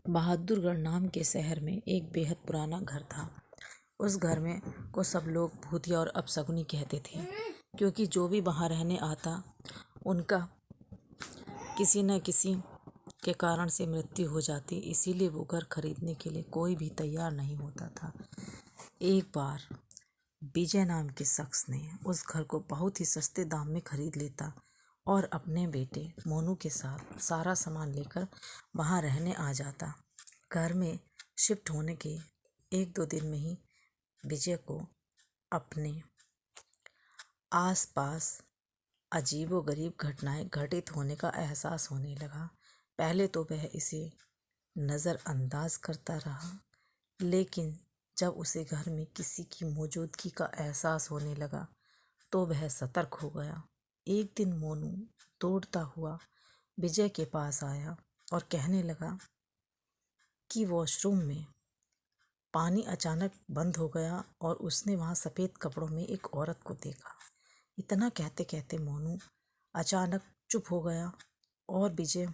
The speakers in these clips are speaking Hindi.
बहादुरगढ़ नाम के शहर में एक बेहद पुराना घर था। उस घर में को सब लोग भूतिया और अपशकुनी कहते थे, क्योंकि जो भी वहाँ रहने आता उनका किसी न किसी के कारण से मृत्यु हो जाती। इसीलिए वो घर खरीदने के लिए कोई भी तैयार नहीं होता था। एक बार विजय नाम के शख्स ने उस घर को बहुत ही सस्ते दाम में खरीद लेता और अपने बेटे मोनू के साथ सारा सामान लेकर वहाँ रहने आ जाता। घर में शिफ्ट होने के 1-2 दिन में ही विजय को अपने आसपास अजीबोगरीब घटनाएं घटित होने का एहसास होने लगा। पहले तो वह इसे नज़रअंदाज करता रहा, लेकिन जब उसे घर में किसी की मौजूदगी का एहसास होने लगा तो वह सतर्क हो गया। एक दिन मोनू दौड़ता हुआ विजय के पास आया और कहने लगा कि वॉशरूम में पानी अचानक बंद हो गया और उसने वहाँ सफ़ेद कपड़ों में एक औरत को देखा। इतना कहते कहते मोनू अचानक चुप हो गया और विजय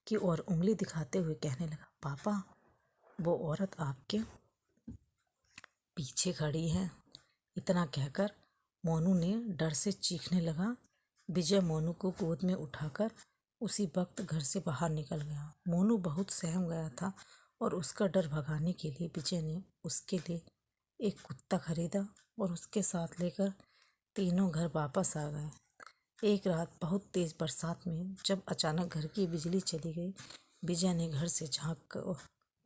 की ओर उंगली दिखाते हुए कहने लगा, पापा, वो औरत आपके पीछे खड़ी है। इतना कहकर मोनू ने डर से चीखने लगा। विजय मोनू को गोद में उठाकर उसी वक्त घर से बाहर निकल गया। मोनू बहुत सहम गया था और उसका डर भगाने के लिए विजय ने उसके लिए एक कुत्ता खरीदा और उसके साथ लेकर तीनों घर वापस आ गए। एक रात बहुत तेज़ बरसात में जब अचानक घर की बिजली चली गई, विजय ने घर से झांक कर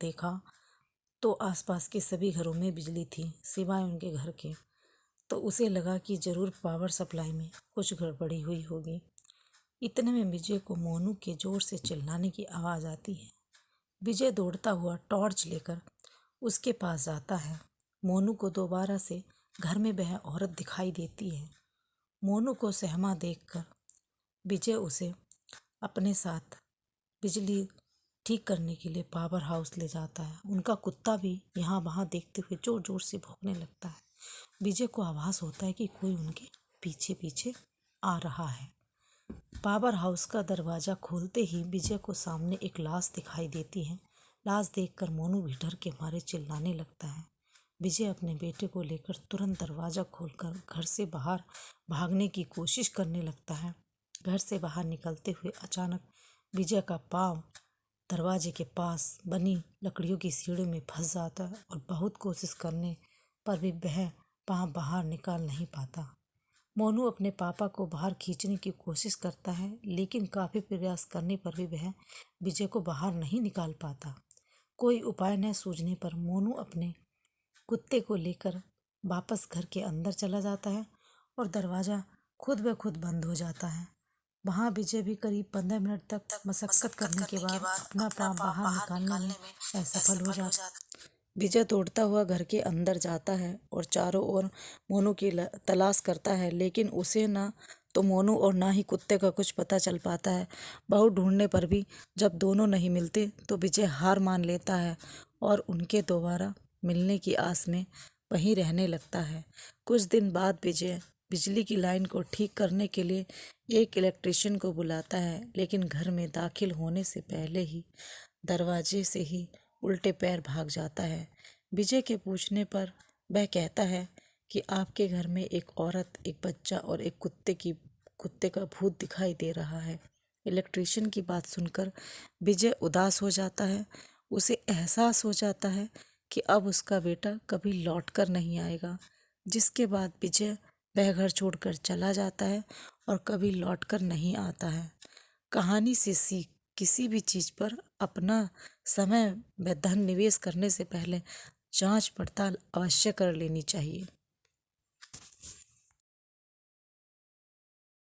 देखा तो आसपास के सभी घरों में बिजली थी सिवाय उनके घर के। तो उसे लगा कि ज़रूर पावर सप्लाई में कुछ गड़बड़ी हुई होगी। इतने में विजय को मोनू के ज़ोर से चिल्लाने की आवाज़ आती है। विजय दौड़ता हुआ टॉर्च लेकर उसके पास जाता है। मोनू को दोबारा से घर में वह औरत दिखाई देती है। मोनू को सहमा देखकर विजय उसे अपने साथ बिजली ठीक करने के लिए पावर हाउस ले जाता है। उनका कुत्ता भी यहाँ वहाँ देखते हुए जोर जोर से भौंकने लगता है। विजय को आभास होता है कि कोई उनके पीछे पीछे आ रहा है। पावर हाउस का दरवाज़ा खोलते ही विजय को सामने एक लाश दिखाई देती है। लाश देखकर मोनू भी डर के मारे चिल्लाने लगता है। विजय अपने बेटे को लेकर तुरंत दरवाज़ा खोलकर घर से बाहर भागने की कोशिश करने लगता है। घर से बाहर निकलते हुए अचानक विजय का पाँव दरवाजे के पास बनी लकड़ियों की सीढ़ी में फंस जाता है और बहुत कोशिश करने पर भी वह पाँव बाहर निकाल नहीं पाता। मोनू अपने पापा को बाहर खींचने की कोशिश करता है, लेकिन काफ़ी प्रयास करने पर भी वह विजय को बाहर नहीं निकाल पाता। कोई उपाय न सूझने पर मोनू अपने कुत्ते को लेकर वापस घर के अंदर चला जाता है और दरवाज़ा खुद ब खुद बंद हो जाता है। वहाँ विजय भी करीब 15 मिनट तक मशक्क़त करने के बाद अपना पाँव बाहर निकालने में असफल हो जाता। विजय दौड़ता हुआ घर के अंदर जाता है और चारों ओर मोनू की तलाश करता है, लेकिन उसे ना तो मोनू और ना ही कुत्ते का कुछ पता चल पाता है। बहुत ढूंढने पर भी जब दोनों नहीं मिलते तो विजय हार मान लेता है और उनके दोबारा मिलने की आस में वहीं रहने लगता है। कुछ दिन बाद विजय बिजली की लाइन को ठीक करने के लिए एक इलेक्ट्रिशियन को बुलाता है, लेकिन घर में दाखिल होने से पहले ही दरवाजे से ही उल्टे पैर भाग जाता है। विजय के पूछने पर वह कहता है कि आपके घर में एक औरत, एक बच्चा और एक कुत्ते का भूत दिखाई दे रहा है। इलेक्ट्रिशियन की बात सुनकर विजय उदास हो जाता है। उसे एहसास हो जाता है कि अब उसका बेटा कभी लौट कर नहीं आएगा, जिसके बाद विजय वह घर छोड़कर चला जाता है और कभी लौट कर नहीं आता है। कहानी से सीख, किसी भी चीज़ पर अपना समय व धन निवेश करने से पहले जांच पड़ताल अवश्य कर लेनी चाहिए।